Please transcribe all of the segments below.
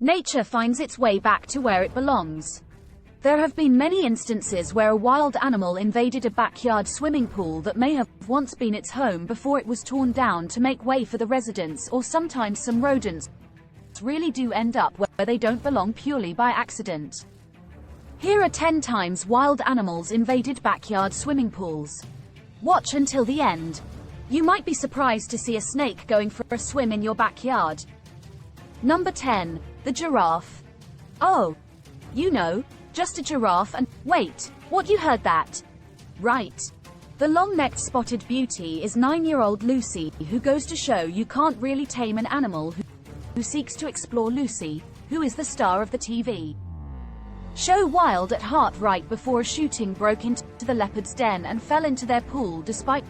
Nature finds its way back to where it belongs. There have been many instances where a wild animal invaded a backyard swimming pool that may have once been its home before it was torn down to make way for the residents, or sometimes some rodents really do end up where they don't belong purely by accident. Here are 10 times wild animals invaded backyard swimming pools. Watch until the end. You might be surprised to see a snake going for a swim in your backyard. Number 10. The giraffe. Oh, you know, just a giraffe and... Wait, what, you heard that? Right. The long-necked spotted beauty is 9-year-old Lucy, who goes to show you can't really tame an animal who seeks to explore. Lucy, who is the star of the TV show Wild at Heart, right before a shooting broke into the leopard's den and fell into their pool despite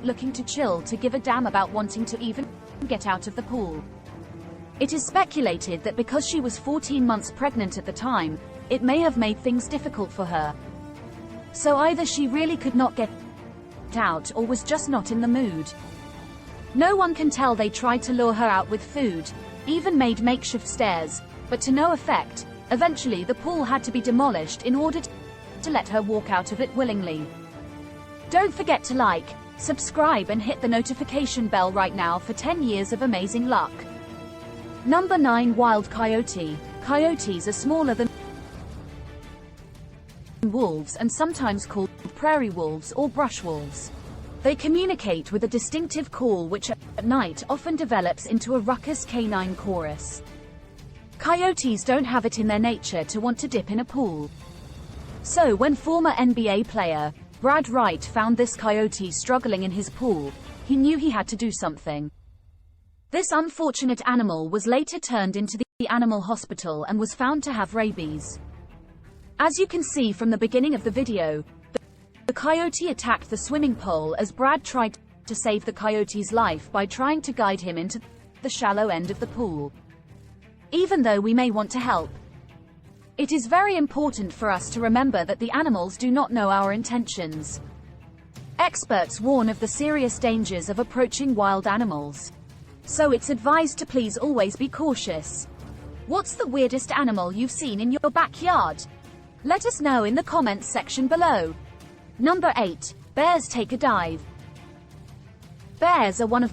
looking too chill to give a damn about wanting to even get out of the pool. It is speculated that because she was 14 months pregnant at the time, it may have made things difficult for her. So either she really could not get out or was just not in the mood. No one can tell. They tried to lure her out with food, even made makeshift stairs, but to no effect. Eventually the pool had to be demolished in order to let her walk out of it willingly. Don't forget to like, subscribe and hit the notification bell right now for 10 years of amazing luck. Number 9. Wild coyote. Coyotes are smaller than wolves and sometimes called prairie wolves or brush wolves. They communicate with a distinctive call which at night often develops into a raucous canine chorus. Coyotes don't have it in their nature to want to dip in a pool. So when former NBA player Brad Wright found this coyote struggling in his pool, he knew he had to do something. This unfortunate animal was later turned into the animal hospital and was found to have rabies. As you can see from the beginning of the video, the coyote attacked the swimming pole as Brad tried to save the coyote's life by trying to guide him into the shallow end of the pool. Even though we may want to help, it is very important for us to remember that the animals do not know our intentions. Experts warn of the serious dangers of approaching wild animals. So it's advised to please always be cautious. What's the weirdest animal you've seen in your backyard? Let us know in the comments section below. Number 8. Bears take a dive. Bears are one of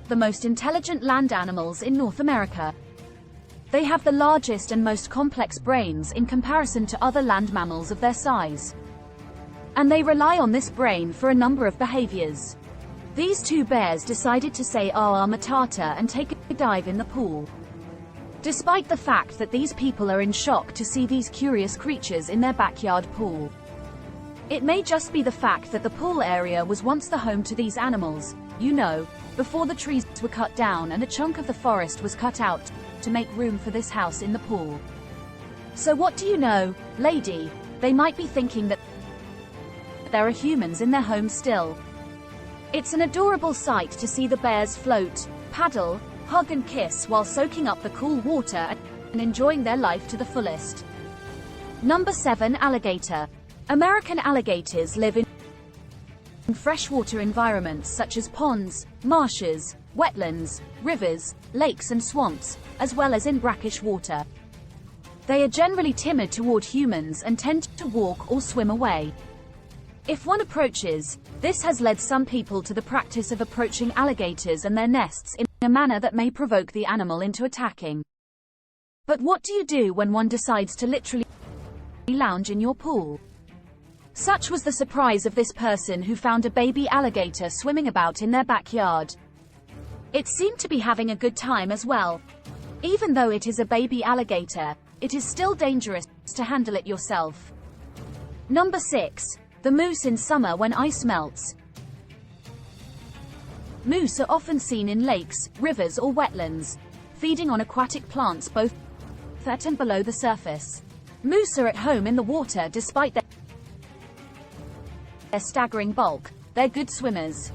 the most intelligent land animals in North America. They have the largest and most complex brains in comparison to other land mammals of their size. And they rely on this brain for a number of behaviors. These two bears decided to say "Ah Matata" and take a dive in the pool. Despite the fact that these people are in shock to see these curious creatures in their backyard pool. It may just be the fact that the pool area was once the home to these animals, you know, before the trees were cut down and a chunk of the forest was cut out to make room for this house in the pool. So what do you know, lady? They might be thinking that there are humans in their home still. It's an adorable sight to see the bears float, paddle, hug and kiss while soaking up the cool water and enjoying their life to the fullest. Number 7. Alligator. American alligators live in freshwater environments such as ponds, marshes, wetlands, rivers, lakes and swamps, as well as in brackish water. They are generally timid toward humans and tend to walk or swim away. If one approaches, this has led some people to the practice of approaching alligators and their nests in a manner that may provoke the animal into attacking. But what do you do when one decides to literally lounge in your pool? Such was the surprise of this person who found a baby alligator swimming about in their backyard. It seemed to be having a good time as well. Even though it is a baby alligator, it is still dangerous to handle it yourself. Number 6. The moose in summer when ice melts. Moose are often seen in lakes, rivers or wetlands, feeding on aquatic plants both at and below the surface. Moose are at home in the water despite their staggering bulk. They're good swimmers.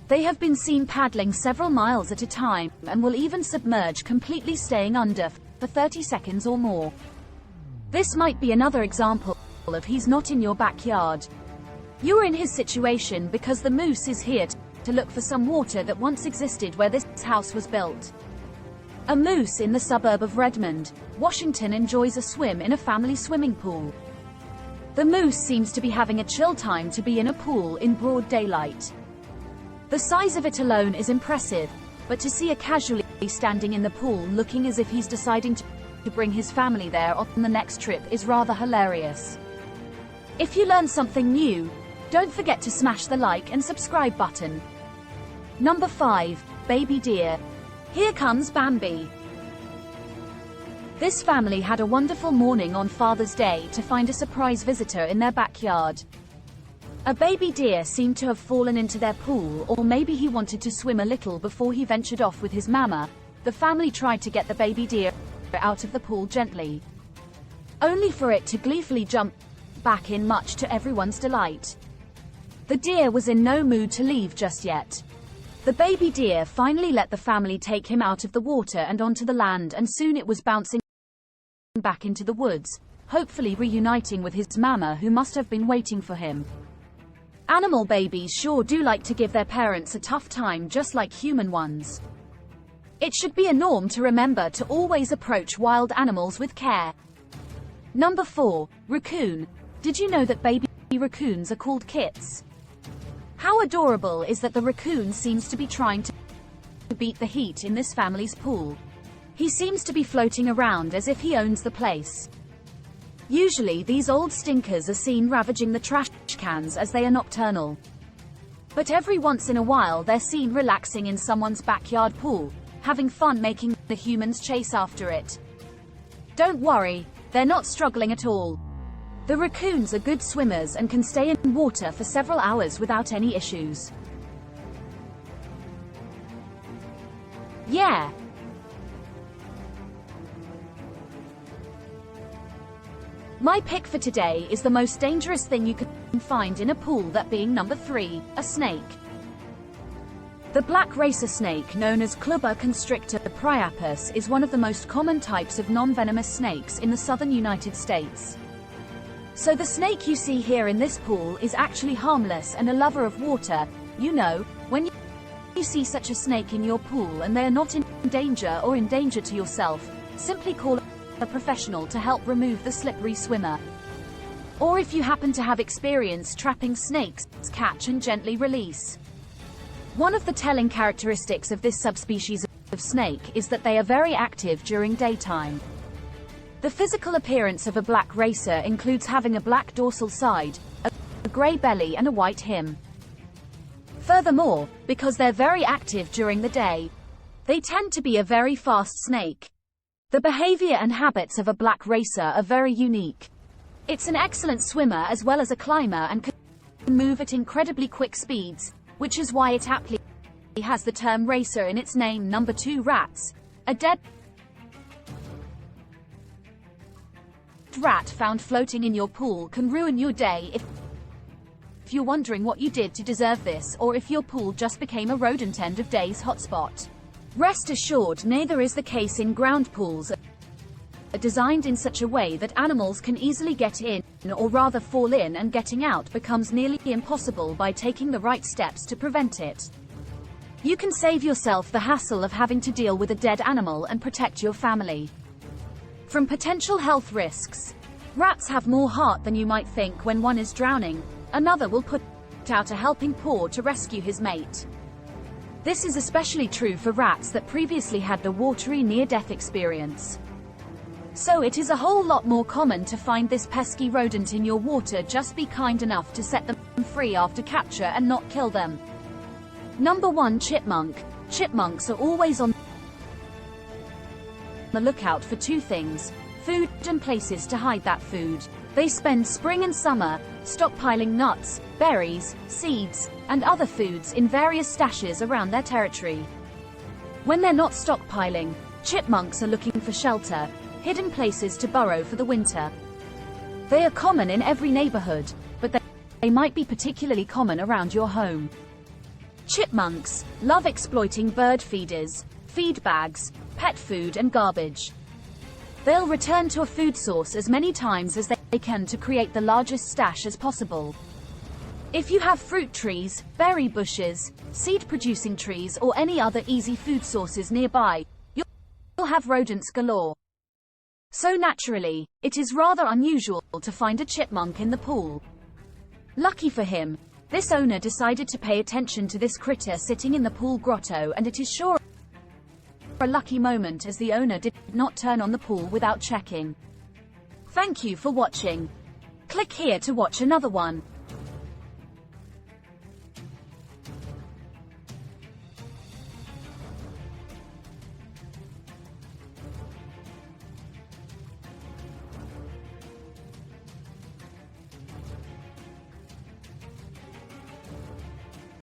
They have been seen paddling several miles at a time and will even submerge completely, staying under for 30 seconds or more. This might be another example of he's not in your backyard. You're in his situation because the moose is here to look for some water that once existed where this house was built. A moose in the suburb of Redmond, Washington enjoys a swim in a family swimming pool. The moose seems to be having a chill time to be in a pool in broad daylight. The size of it alone is impressive, but to see a casually standing in the pool looking as if he's deciding to bring his family there on the next trip is rather hilarious. If you learn something new, don't forget to smash the like and subscribe button. Number 5, baby deer. Here comes Bambi. This family had a wonderful morning on Father's Day to find a surprise visitor in their backyard. A baby deer seemed to have fallen into their pool, or maybe he wanted to swim a little before he ventured off with his mama. The family tried to get the baby deer out of the pool gently, only for it to gleefully jump back in, much to everyone's delight. The deer was in no mood to leave just yet. The baby deer finally let the family take him out of the water and onto the land, and soon it was bouncing back into the woods, hopefully reuniting with his mama, who must have been waiting for him. Animal babies sure do like to give their parents a tough time, just like human ones. It should be a norm to remember to always approach wild animals with care. Number 4, raccoon. Did you know that baby raccoons are called kits? How adorable is that the raccoon seems to be trying to beat the heat in this family's pool. He seems to be floating around as if he owns the place. Usually these old stinkers are seen ravaging the trash cans as they are nocturnal. But every once in a while they're seen relaxing in someone's backyard pool, having fun making the humans chase after it. Don't worry, they're not struggling at all. The raccoons are good swimmers and can stay in water for several hours without any issues. Yeah. My pick for today is the most dangerous thing you can find in a pool, that being number 3, a snake. The black racer snake, known as Clubber constrictor priapus, is one of the most common types of non-venomous snakes in the southern United States. So the snake you see here in this pool is actually harmless and a lover of water. You know, when you see such a snake in your pool and they are not in danger or in danger to yourself, simply call a professional to help remove the slippery swimmer. Or if you happen to have experience trapping snakes, catch and gently release. One of the telling characteristics of this subspecies of snake is that they are very active during daytime. The physical appearance of a black racer includes having a black dorsal side, a grey belly and a white him. Furthermore, because they're very active during the day, they tend to be a very fast snake. The behavior and habits of a black racer are very unique. It's an excellent swimmer as well as a climber and can move at incredibly quick speeds, which is why it aptly has the term racer in its name. Number 2, rats. A dead rat found floating in your pool can ruin your day if you're wondering what you did to deserve this, or if your pool just became a rodent end of day's hotspot. Rest assured, neither is the case in ground pools are designed in such a way that animals can easily get in, or rather fall in, and getting out becomes nearly impossible by taking the right steps to prevent it. You can save yourself the hassle of having to deal with a dead animal and protect your family from potential health risks. Rats have more heart than you might think. When one is drowning, another will put out a helping paw to rescue his mate. This is especially true for rats that previously had the watery near-death experience. So it is a whole lot more common to find this pesky rodent in your water. Just be kind enough to set them free after capture and not kill them. Number 1, chipmunk. Chipmunks are always on the lookout for 2 things: food and places to hide that food. They spend spring and summer stockpiling nuts, berries, seeds, and other foods in various stashes around their territory. When they're not stockpiling, chipmunks are looking for shelter, hidden places to burrow for the winter. They are common in every neighborhood, but they might be particularly common around your home. Chipmunks love exploiting bird feeders, feed bags, pet food and garbage. They'll return to a food source as many times as they can to create the largest stash as possible. If you have fruit trees, berry bushes, seed-producing trees or any other easy food sources nearby, you'll have rodents galore. So naturally, it is rather unusual to find a chipmunk in the pool. Lucky for him, this owner decided to pay attention to this critter sitting in the pool grotto, and it is sure a lucky moment as the owner did not turn on the pool without checking. Thank you for watching. Click here to watch another one.